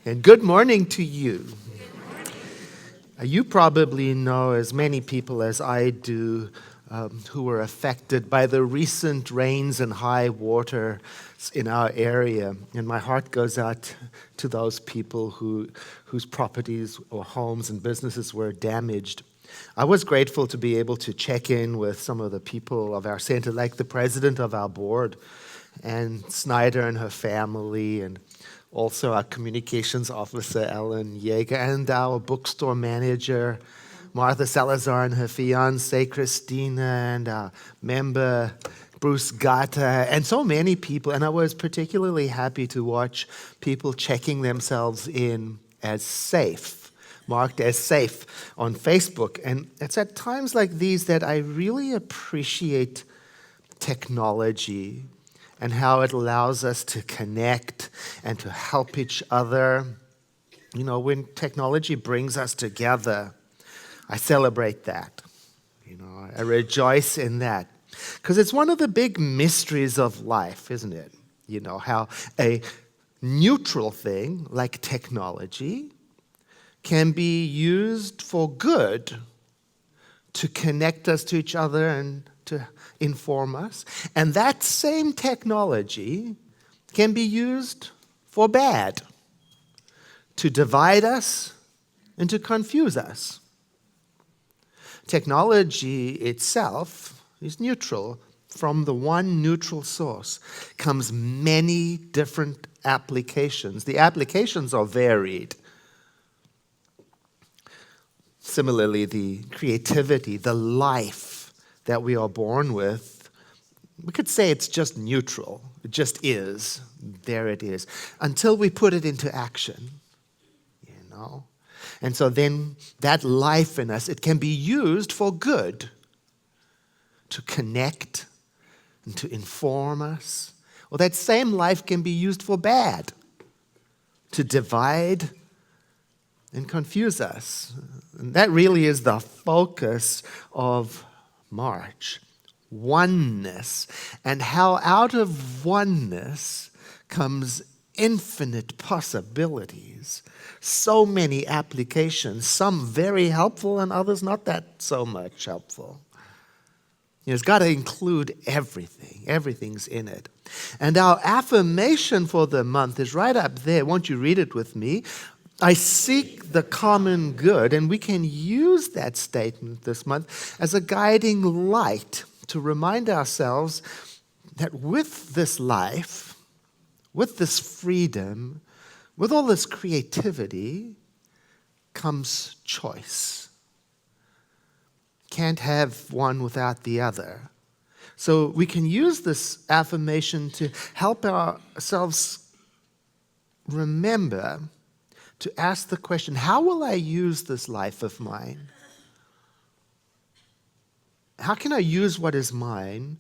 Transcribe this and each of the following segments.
And good morning to you. You probably know as many people as I do who were affected by the recent rains and high water in our area. And my heart goes out to those people whose properties or homes and businesses were damaged. I was grateful to be able to check in with some of the people of our center, like the president of our board, and Snyder and her family, and also our communications officer, Ellen Yeager, and our bookstore manager, Martha Salazar, and her fiancée, Christina, and our member, Bruce Gata, and so many people. And I was particularly happy to watch people checking themselves in as safe, marked as safe on Facebook. And it's at times like these that I really appreciate technology and how it allows us to connect and to help each other. You know, when technology brings us together, I celebrate that. You know, I rejoice in that. Because it's one of the big mysteries of life, isn't it? You know, how a neutral thing like technology can be used for good to connect us to each other and to inform us. And that same technology can be used for bad, to divide us and to confuse us. Technology itself is neutral. From the one neutral source comes many different applications. The applications are varied. Similarly, the creativity, the life that we are born with, we could say it's just neutral. It just is. There it is. Until we put it into action, you know. And so then that life in us, it can be used for good, to connect and to inform us. Well, that same life can be used for bad, to divide and confuse us. And that really is the focus of March. Oneness, and how out of oneness comes infinite possibilities. So many applications, some very helpful and others not that so much helpful. It's got to include everything. Everything's in it. And our affirmation for the month is right up there. Won't you read it with me? I seek the common good, and we can use that statement this month as a guiding light to remind ourselves that with this life, with this freedom, with all this creativity, comes choice. Can't have one without the other. So we can use this affirmation to help ourselves remember to ask the question, how will I use this life of mine? How can I use what is mine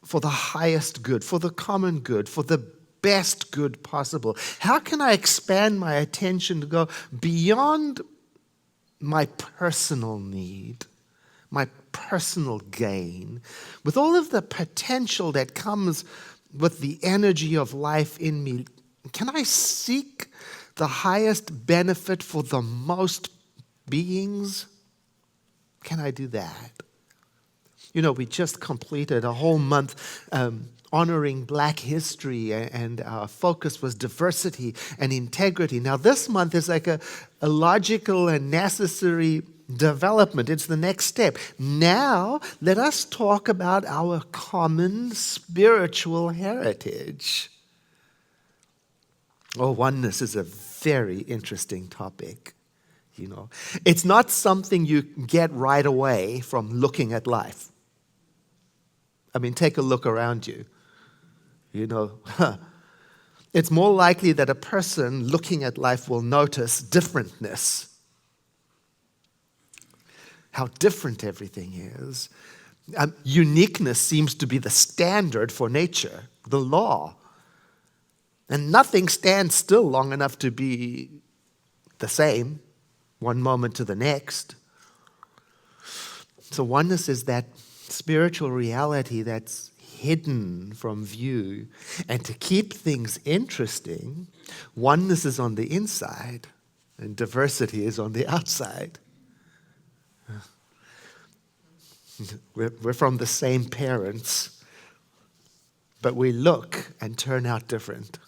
for the highest good, for the common good, for the best good possible? How can I expand my attention to go beyond my personal need, my personal gain, with all of the potential that comes with the energy of life in me? Can I seek the highest benefit for the most beings? Can I do that? You know, we just completed a whole month honoring Black history, and our focus was diversity and integrity. Now, this month is like a logical and necessary development. It's the next step. Now, let us talk about our common spiritual heritage. Oh, oneness is a very interesting topic, you know. It's not something you get right away from looking at life. I mean, take a look around you. You know, it's more likely that a person looking at life will notice differentness. How different everything is. Uniqueness seems to be the standard for nature, the law. And nothing stands still long enough to be the same, one moment to the next. So oneness is that spiritual reality that's hidden from view. And to keep things interesting, oneness is on the inside and diversity is on the outside. We're from the same parents, but we look and turn out different.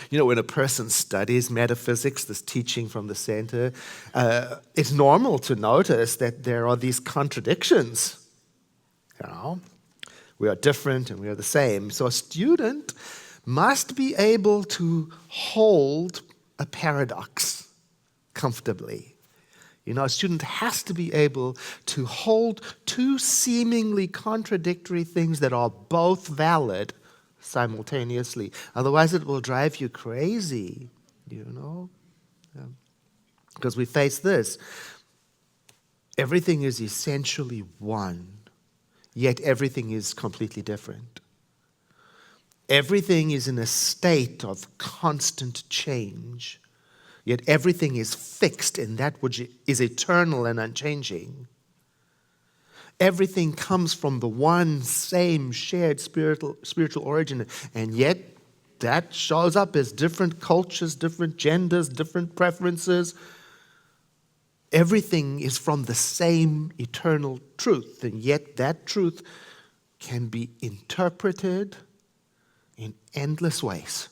You know, when a person studies metaphysics, this teaching from the center, it's normal to notice that there are these contradictions. You know, we are different and we are the same. So a student must be able to hold a paradox comfortably. You know, a student has to be able to hold two seemingly contradictory things that are both valid simultaneously. Otherwise, it will drive you crazy, you know. Because we face this. Everything is essentially one, yet everything is completely different. Everything is in a state of constant change. Yet everything is fixed in that which is eternal and unchanging. Everything comes from the one same shared spiritual origin, and yet that shows up as different cultures, different genders, different preferences. Everything is from the same eternal truth, and yet that truth can be interpreted in endless ways.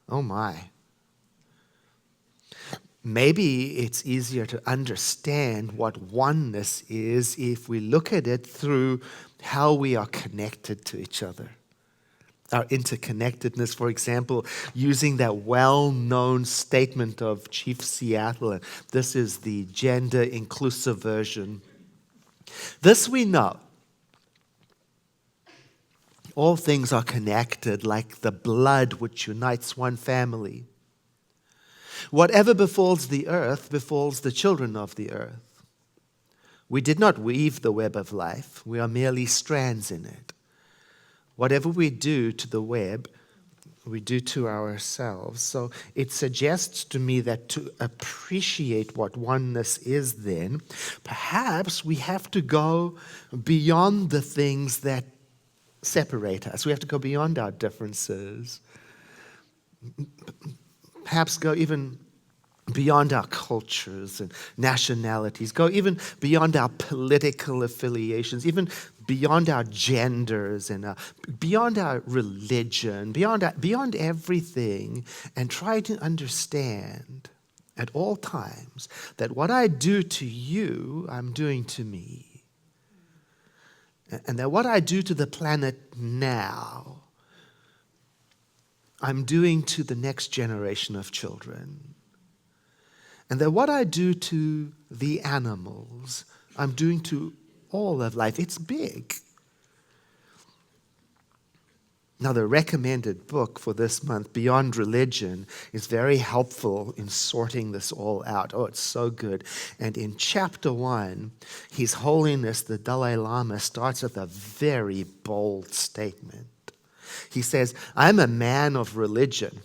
Oh my. Maybe it's easier to understand what oneness is if we look at it through how we are connected to each other. Our interconnectedness, for example, using that well-known statement of Chief Seattle. This is the gender-inclusive version. This we know. All things are connected like the blood which unites one family. Whatever befalls the earth befalls the children of the earth. We did not weave the web of life. We are merely strands in it. Whatever we do to the web, we do to ourselves. So it suggests to me that to appreciate what oneness is then, perhaps we have to go beyond the things that separate us. We have to go beyond our differences. Perhaps go even beyond our cultures and nationalities, go even beyond our political affiliations, even beyond our genders and beyond our religion, beyond everything, and try to understand at all times that what I do to you, I'm doing to me. And that what I do to the planet now, I'm doing to the next generation of children. And that what I do to the animals, I'm doing to all of life. It's big. Now, the recommended book for this month, Beyond Religion, is very helpful in sorting this all out. Oh, it's so good. And in chapter 1, His Holiness the Dalai Lama starts with a very bold statement. He says, I'm a man of religion,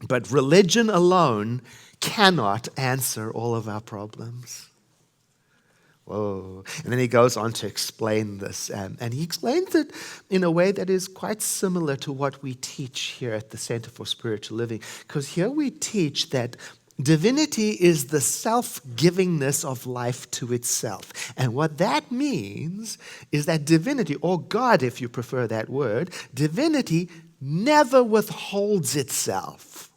but religion alone cannot answer all of our problems. Whoa. And then he goes on to explain this. And he explains it in a way that is quite similar to what we teach here at the Center for Spiritual Living. Because here we teach that divinity is the self-givingness of life to itself. And what that means is that divinity, or God if you prefer that word, divinity never withholds itself.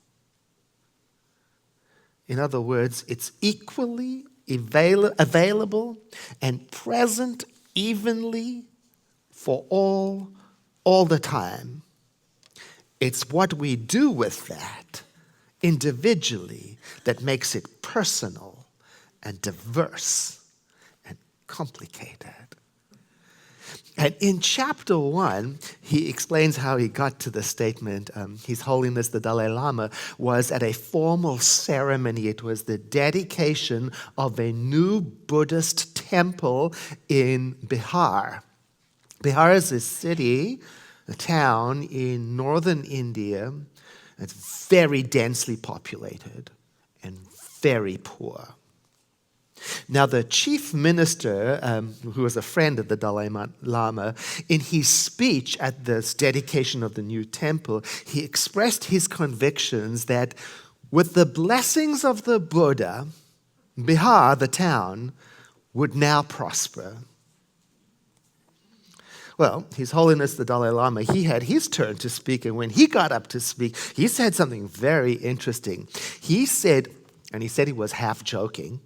In other words, it's equally available and present evenly for all the time. It's what we do with that individually that makes it personal and diverse and complicated. And in chapter 1, he explains how he got to the statement, His Holiness the Dalai Lama was at a formal ceremony. It was the dedication of a new Buddhist temple in Bihar. Bihar is a city, a town in northern India. It's very densely populated and very poor. Now, the chief minister, who was a friend of the Dalai Lama, in his speech at this dedication of the new temple, he expressed his convictions that with the blessings of the Buddha, Bihar, the town, would now prosper. Well, His Holiness the Dalai Lama, he had his turn to speak, and when he got up to speak, he said something very interesting. He said, and he said he was half joking,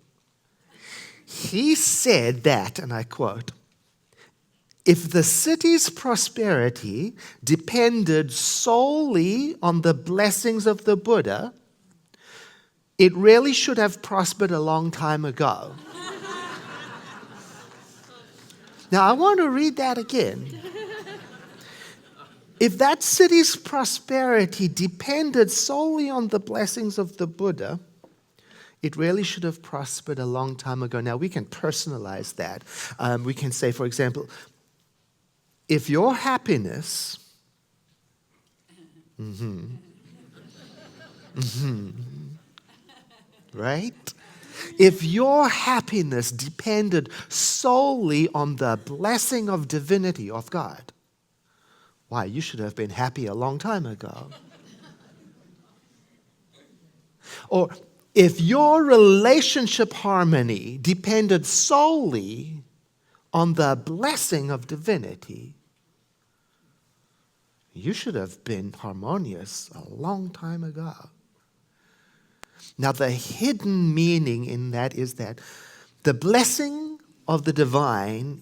he said that, and I quote, "If the city's prosperity depended solely on the blessings of the Buddha, it really should have prospered a long time ago." Now, I want to read that again. If that city's prosperity depended solely on the blessings of the Buddha, it really should have prospered a long time ago. Now, we can personalize that. We can say, for example, if your happiness, right? If your happiness depended solely on the blessing of divinity, of God, why, you should have been happy a long time ago. Or if your relationship harmony depended solely on the blessing of divinity, you should have been harmonious a long time ago. Now, the hidden meaning in that is that the blessing of the divine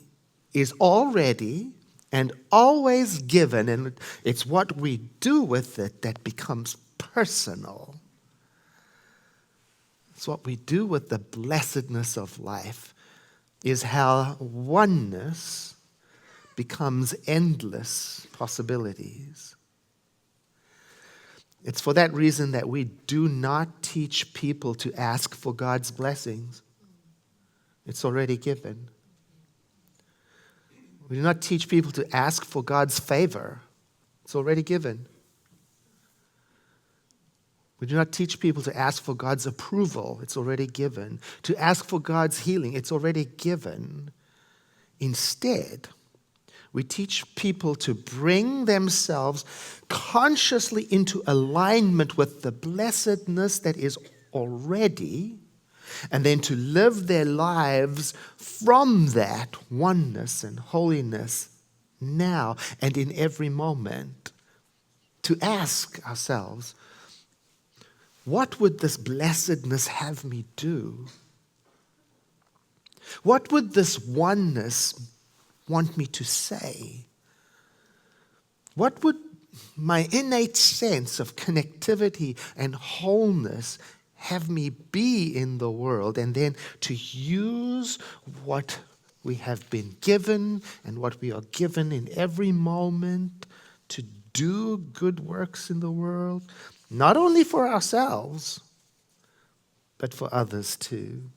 is already and always given, and it's what we do with it that becomes personal. It's what we do with the blessedness of life is how oneness becomes endless possibilities. It's for that reason that we do not teach people to ask for God's blessings. It's already given. We do not teach people to ask for God's favor. It's already given. We do not teach people to ask for God's approval. It's already given. To ask for God's healing. It's already given. Instead, we teach people to bring themselves consciously into alignment with the blessedness that is already, and then to live their lives from that oneness and holiness now and in every moment. To ask ourselves, what would this blessedness have me do? What would this oneness want me to say? What would my innate sense of connectivity and wholeness have me be in the world? And then to use what we have been given and what we are given in every moment to do good works in the world, not only for ourselves, but for others too.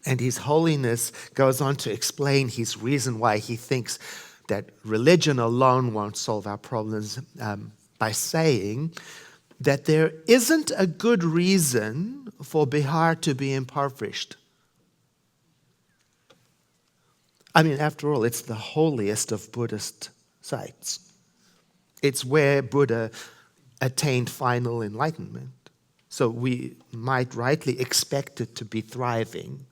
And His Holiness goes on to explain his reason why he thinks that religion alone won't solve our problems by saying that there isn't a good reason for Bihar to be impoverished. I mean, after all, it's the holiest of Buddhist sites. It's where Buddha attained final enlightenment. So we might rightly expect it to be thriving.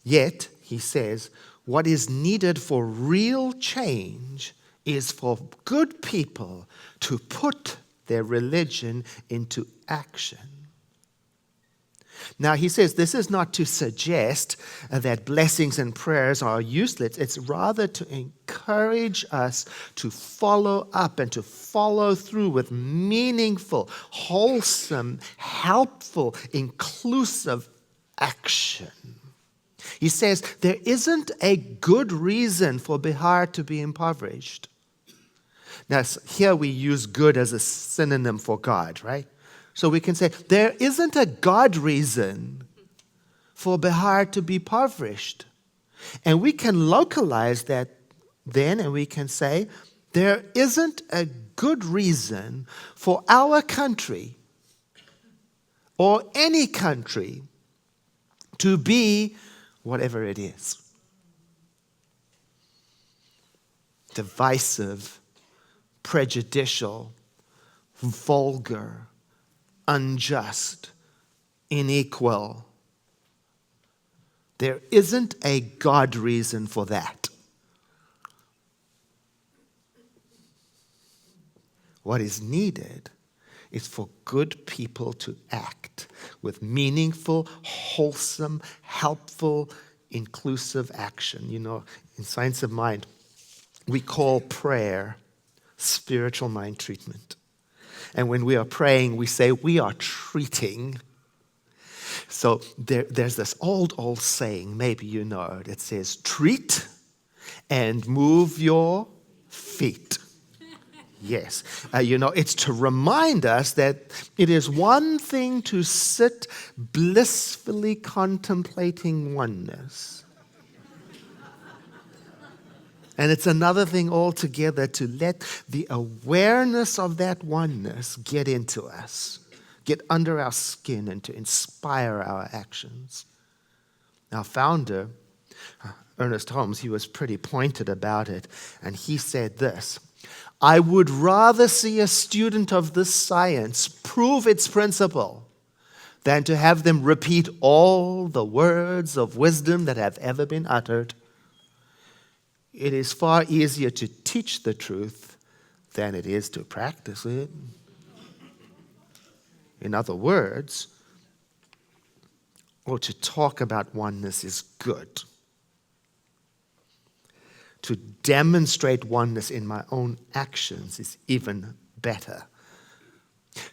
Yet, he says, what is needed for real change is for good people to put their religion into action. Now, he says this is not to suggest that blessings and prayers are useless. It's rather to encourage us to follow up and to follow through with meaningful, wholesome, helpful, inclusive action. He says there isn't a good reason for Bihar to be impoverished. Now, here we use good as a synonym for God, right? So we can say there isn't a God reason for Bihar to be impoverished. And we can localize that then, and we can say there isn't a good reason for our country or any country to be whatever it is. Divisive, prejudicial, vulgar, unjust, unequal. There isn't a God reason for that. What is needed is for good people to act with meaningful, wholesome, helpful, inclusive action. You know, in Science of Mind, we call prayer spiritual mind treatment. And when we are praying, we say we are treating. So there's this old saying, maybe you know it. It says, treat and move your feet. Yes. It's to remind us that it is one thing to sit blissfully contemplating oneness. And it's another thing altogether to let the awareness of that oneness get into us, get under our skin, and to inspire our actions. Our founder, Ernest Holmes, he was pretty pointed about it, and he said this: I would rather see a student of this science prove its principle than to have them repeat all the words of wisdom that have ever been uttered. It is far easier to teach the truth than it is to practice it. In other words, or to talk about oneness is good. To demonstrate oneness in my own actions is even better.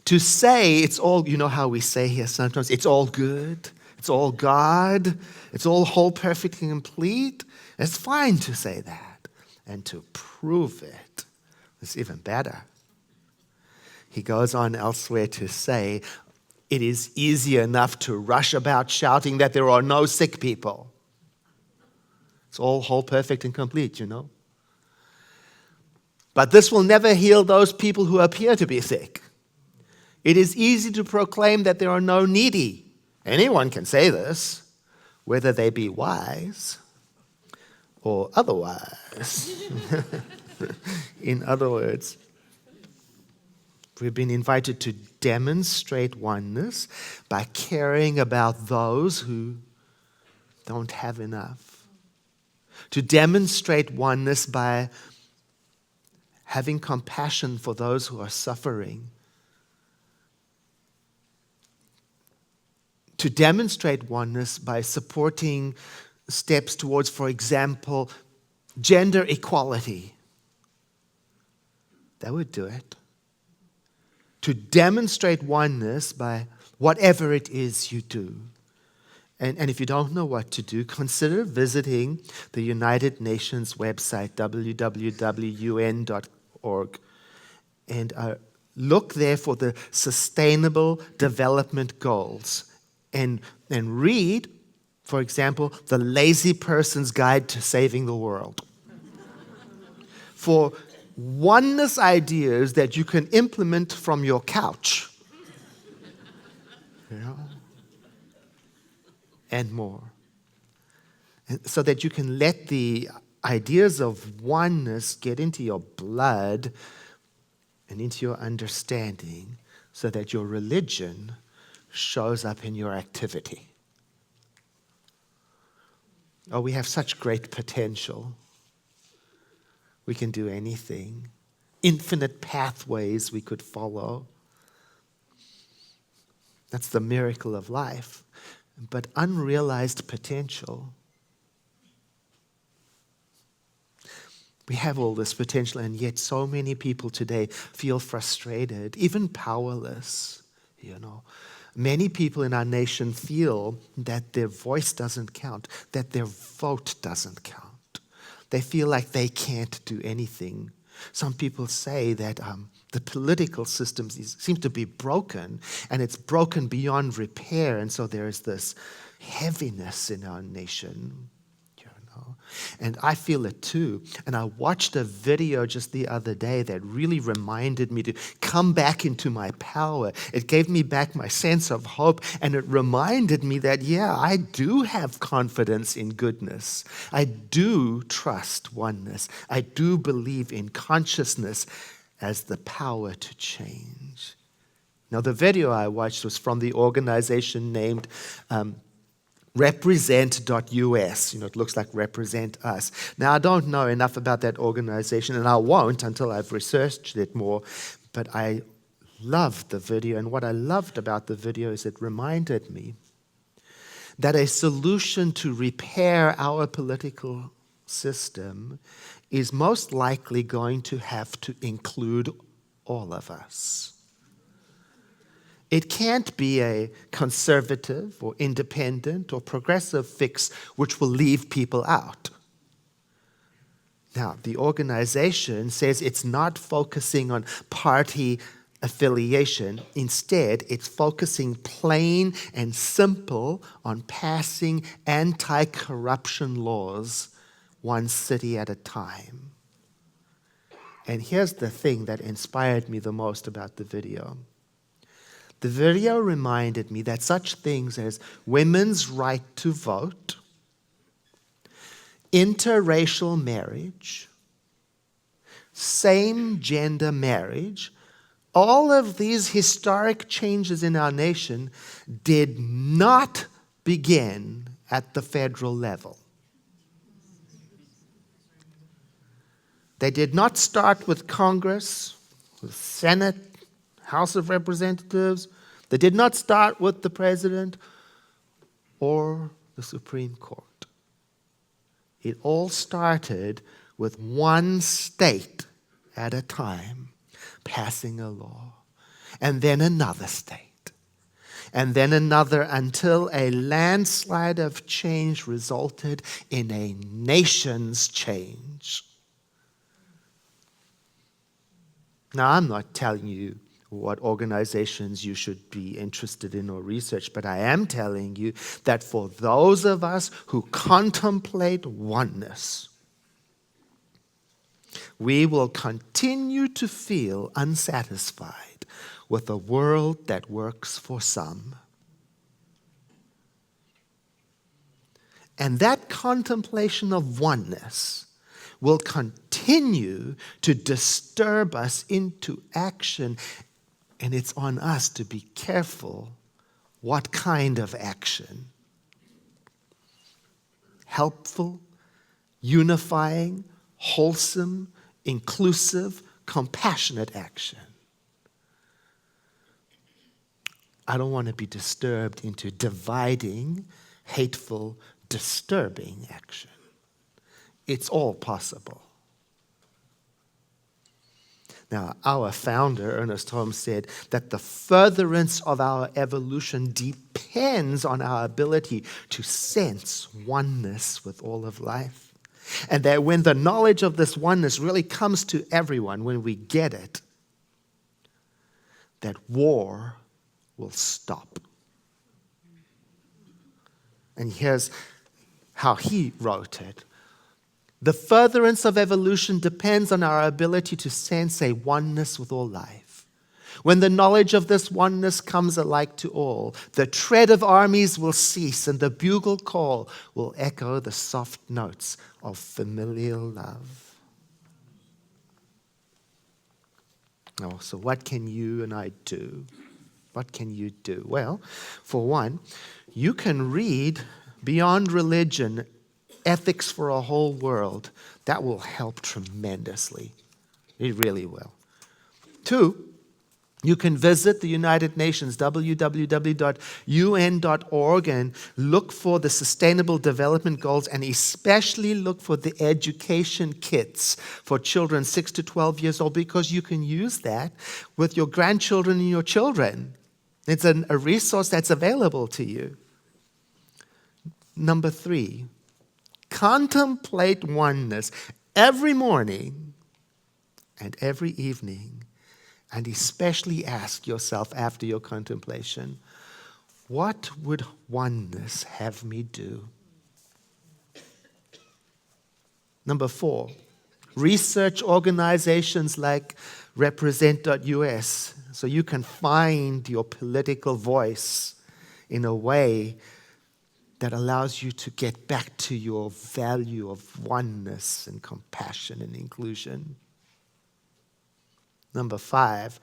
To say it's all, you know how we say here sometimes, it's all good, it's all God, it's all whole, perfect, and complete. It's fine to say that. And to prove it is even better. He goes on elsewhere to say, it is easy enough to rush about shouting that there are no sick people. It's all whole, perfect, and complete, you know. But this will never heal those people who appear to be sick. It is easy to proclaim that there are no needy. Anyone can say this, whether they be wise or otherwise. In other words, we've been invited to demonstrate oneness by caring about those who don't have enough. To demonstrate oneness by having compassion for those who are suffering. To demonstrate oneness by supporting steps towards, for example, gender equality. That would do it. To demonstrate oneness by whatever it is you do. And if you don't know what to do, consider visiting the United Nations website, www.un.org, and look there for the Sustainable Development Goals. And read, for example, The Lazy Person's Guide to Saving the World. For oneness ideas that you can implement from your couch. You know? And more. And so that you can let the ideas of oneness get into your blood and into your understanding so that your religion shows up in your activity. Oh, we have such great potential. We can do anything. Infinite pathways we could follow. That's the miracle of life. But unrealized potential. We have all this potential, and yet so many people today feel frustrated, even powerless, you know. Many people in our nation feel that their voice doesn't count, that their vote doesn't count. They feel like they can't do anything. Some people say that the political system seems to be broken, and it's broken beyond repair, and so there is this heaviness in our nation, you know. And I feel it too. And I watched a video just the other day that really reminded me to come back into my power. It gave me back my sense of hope. And it reminded me that, yeah, I do have confidence in goodness. I do trust oneness. I do believe in consciousness as the power to change. Now, the video I watched was from the organization named represent.us. It looks like Represent Us. Now, I don't know enough about that organization, and I won't until I've researched it more, but I loved the video, and what I loved about the video is it reminded me that a solution to repair our political system is most likely going to have to include all of us. It can't be a conservative or independent or progressive fix which will leave people out. Now, the organization says it's not focusing on party affiliation. Instead, it's focusing plain and simple on passing anti-corruption laws one city at a time. And here's the thing that inspired me the most about the video. The video reminded me that such things as women's right to vote, interracial marriage, same-gender marriage, all of these historic changes in our nation did not begin at the federal level. They did not start with Congress, with Senate, House of Representatives. They did not start with the president or the Supreme Court. It all started with one state at a time passing a law, and then another state, and then another, until a landslide of change resulted in a nation's change. Now, I'm not telling you what organizations you should be interested in or research, but I am telling you that for those of us who contemplate oneness, we will continue to feel unsatisfied with a world that works for some. And that contemplation of oneness will continue to disturb us into action. And it's on us to be careful what kind of action. Helpful, unifying, wholesome, inclusive, compassionate action. I don't want to be disturbed into dividing, hateful, disturbing action. It's all possible. Now, our founder, Ernest Holmes, said that the furtherance of our evolution depends on our ability to sense oneness with all of life. And that when the knowledge of this oneness really comes to everyone, when we get it, that war will stop. And here's how he wrote it. The furtherance of evolution depends on our ability to sense a oneness with all life. When the knowledge of this oneness comes alike to all, the tread of armies will cease and the bugle call will echo the soft notes of familial love. Oh, so what can you and I do? What can you do? Well, for one, you can read Beyond Religion, Ethics for a Whole World. That will help tremendously. It really will. Two, you can visit the United Nations, www.un.org, and look for the Sustainable Development Goals, and especially look for the education kits for children 6 to 12 years old, because you can use that with your grandchildren and your children. It's a resource that's available to you. Number three, contemplate oneness every morning and every evening, and especially ask yourself after your contemplation, what would oneness have me do? Number 4, research organizations like represent.us so you can find your political voice in a way that allows you to get back to your value of oneness and compassion and inclusion. Number 5,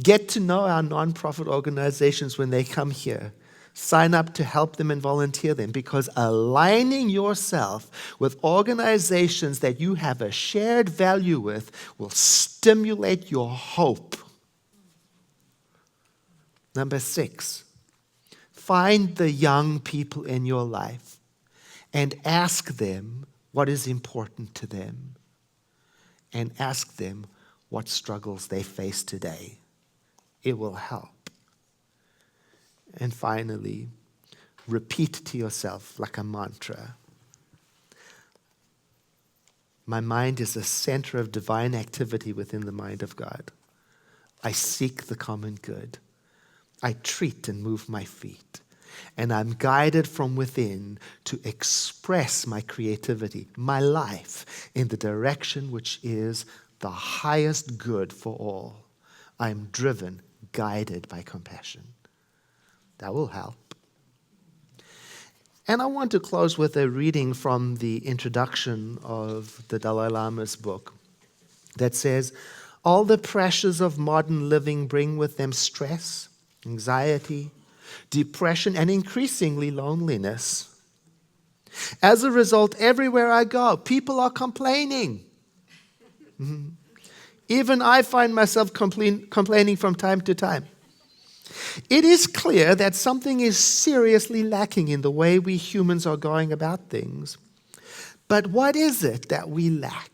get to know our nonprofit organizations when they come here. Sign up to help them and volunteer them, because aligning yourself with organizations that you have a shared value with will stimulate your hope. Number 6, find the young people in your life and ask them what is important to them, and ask them what struggles they face today. It will help. And finally, repeat to yourself like a mantra. My mind is a center of divine activity within the mind of God. I seek the common good. I treat and move my feet. And I'm guided from within to express my creativity, my life, in the direction which is the highest good for all. I'm driven, guided by compassion. That will help. And I want to close with a reading from the introduction of the Dalai Lama's book that says, all the pressures of modern living bring with them stress, anxiety, depression, and increasingly loneliness. As a result, everywhere I go, people are complaining. Even I find myself complaining from time to time. It is clear that something is seriously lacking in the way we humans are going about things. But what is it that we lack?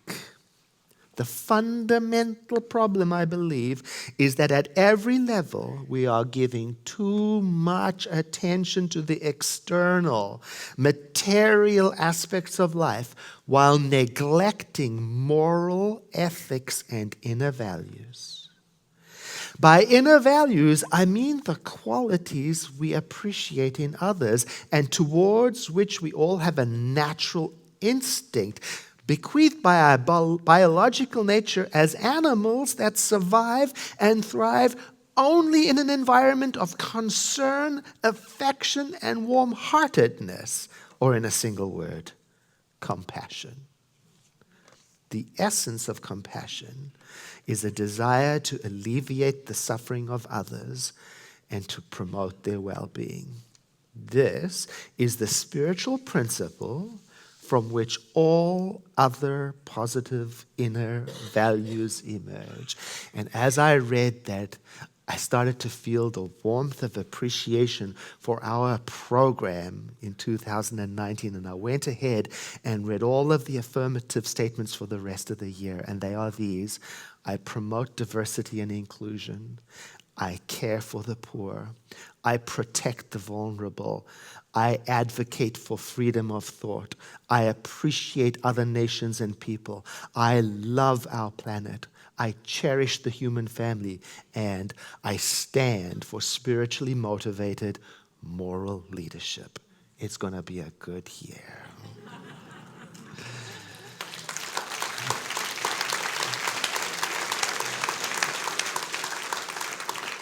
The fundamental problem, I believe, is that at every level we are giving too much attention to the external, material aspects of life while neglecting moral ethics and inner values. By inner values, I mean the qualities we appreciate in others and towards which we all have a natural instinct, bequeathed by our biological nature as animals that survive and thrive only in an environment of concern, affection, and warm-heartedness, or in a single word, compassion. The essence of compassion is a desire to alleviate the suffering of others and to promote their well-being. This is the spiritual principle from which all other positive inner values emerge. And as I read that, I started to feel the warmth of appreciation for our program in 2019. And I went ahead and read all of the affirmative statements for the rest of the year. And they are these: I promote diversity and inclusion. I care for the poor. I protect the vulnerable. I advocate for freedom of thought. I appreciate other nations and people. I love our planet. I cherish the human family. And I stand for spiritually motivated moral leadership. It's going to be a good year.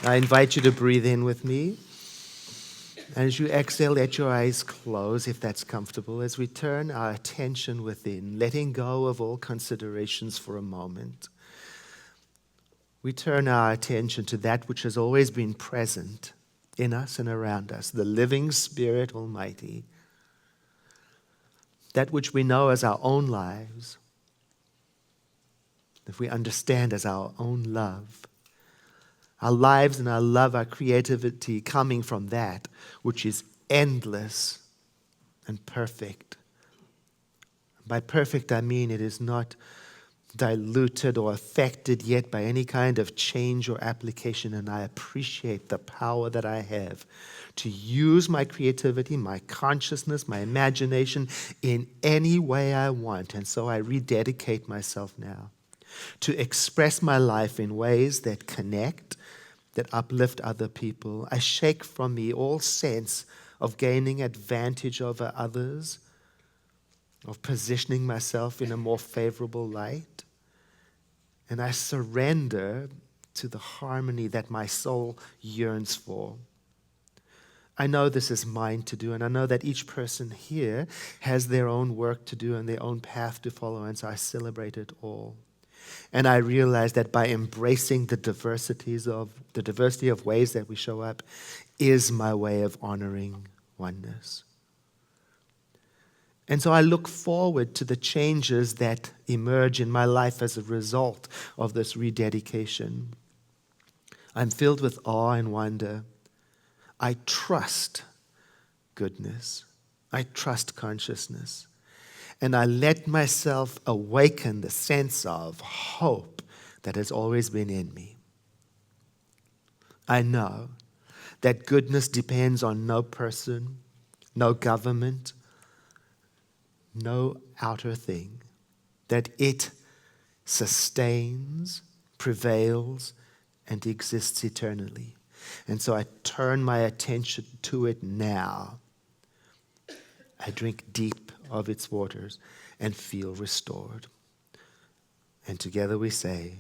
I invite you to breathe in with me. As you exhale, let your eyes close if that's comfortable, as we turn our attention within, letting go of all considerations for a moment. We turn our attention to that which has always been present in us and around us, the living Spirit Almighty, that which we know as our own lives, that we understand as our own love. Our lives and our love, our creativity coming from that which is endless and perfect. By perfect, I mean it is not diluted or affected yet by any kind of change or application, and I appreciate the power that I have to use my creativity, my consciousness, my imagination in any way I want. And so I rededicate myself now to express my life in ways that connect, that uplift other people. I shake from me all sense of gaining advantage over others of positioning myself in a more favorable light. And I surrender to the harmony that my soul yearns for. I know this is mine to do, and I know that each person here has their own work to do and their own path to follow, and so I celebrate it all. And I realize that by embracing the diversity of ways that we show up is my way of honoring oneness. And so I look forward to the changes that emerge in my life as a result of this rededication. I'm filled with awe and wonder. I trust goodness. I trust consciousness. And I let myself awaken the sense of hope that has always been in me. I know that goodness depends on no person, no government, no outer thing, that it sustains, prevails, and exists eternally. And so I turn my attention to it now. I drink deep of its waters and feel restored. And together we say,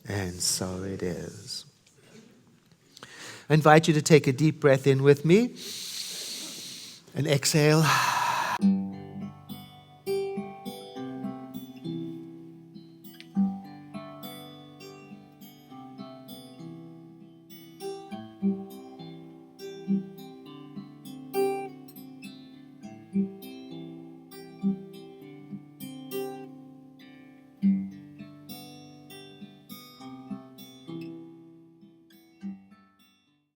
and so it is. I invite you to take a deep breath in with me and exhale.